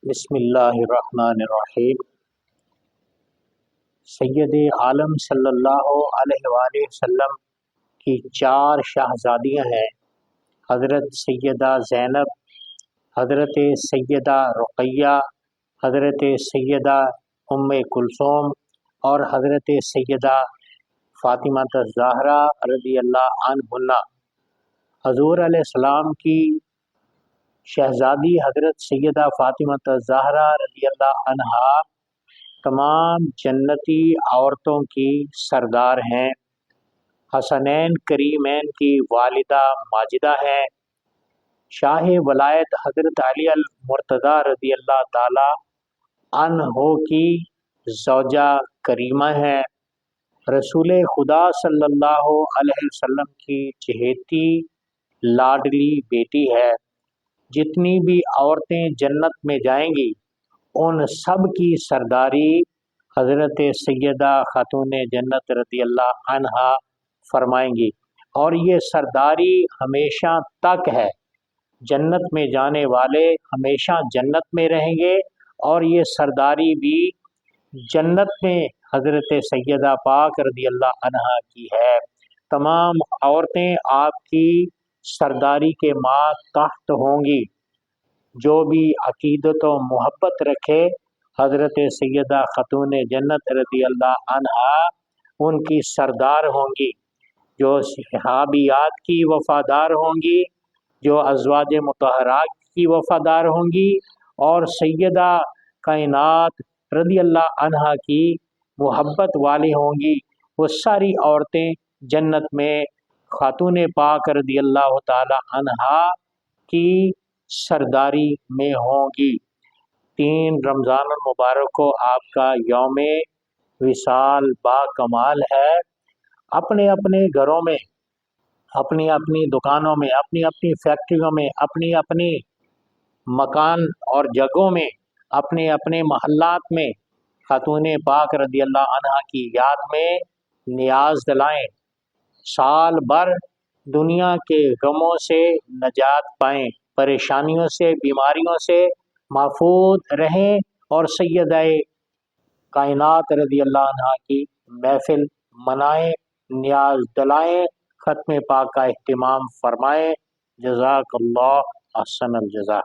بسم اللہ الرحمن الرحیم۔ سید عالم صلی اللہ علیہ وآلہ وسلم کی 4 شہزادیاں ہیں، حضرت سیدہ زینب، حضرت سیدہ رقیہ، حضرت سیدہ ام کلثوم اور حضرت سیدہ فاطمہ الزہرا رضی اللہ عنہن۔ حضور علیہ السلام کی شہزادی حضرت سیدہ فاطمہ الزہرا رضی اللہ عنہا تمام جنتی عورتوں کی سردار ہیں، حسنین کریمین کی والدہ ماجدہ ہیں، شاہ ولایت حضرت علی المرتضی رضی اللہ تعالی عنہ کی زوجہ کریمہ ہیں، رسول خدا صلی اللہ علیہ وسلم کی چہیتی لاڈلی بیٹی ہے۔ جتنی بھی عورتیں جنت میں جائیں گی ان سب کی سرداری حضرت سیدہ خاتون جنت رضی اللہ عنہا فرمائیں گی، اور یہ سرداری ہمیشہ تک ہے۔ جنت میں جانے والے ہمیشہ جنت میں رہیں گے، اور یہ سرداری بھی جنت میں حضرت سیدہ پاک رضی اللہ عنہا کی ہے۔ تمام عورتیں آپ کی سرداری کے ماتحت ہوں گی۔ جو بھی عقیدت و محبت رکھے حضرت سیدہ خاتون جنت رضی اللہ عنہا ان کی سردار ہوں گی۔ جو صحابیات کی وفادار ہوں گی، جو ازواج مطہرات کی وفادار ہوں گی، اور سیدہ کائنات رضی اللہ عنہا کی محبت والی ہوں گی، وہ ساری عورتیں جنت میں خاتون پاک رضی اللہ تعالی عنہا کی سرداری میں ہوں گی۔ 3 رمضان المبارک کو آپ کا یوم وصال با کمال ہے۔ اپنے اپنے گھروں میں، اپنی اپنی دکانوں میں، اپنی اپنی فیکٹریوں میں، اپنی اپنی مکان اور جگہوں میں، اپنے اپنے محلات میں خاتون پاک رضی اللہ عنہا کی یاد میں نیاز دلائیں، سال بھر دنیا کے غموں سے نجات پائیں، پریشانیوں سے، بیماریوں سے محفوظ رہیں، اور سیدہ کائنات رضی اللہ عنہا کی محفل منائیں، نیاز دلائیں، ختم پاک کا اہتمام فرمائیں۔ جزاک اللہ احسن الجزا۔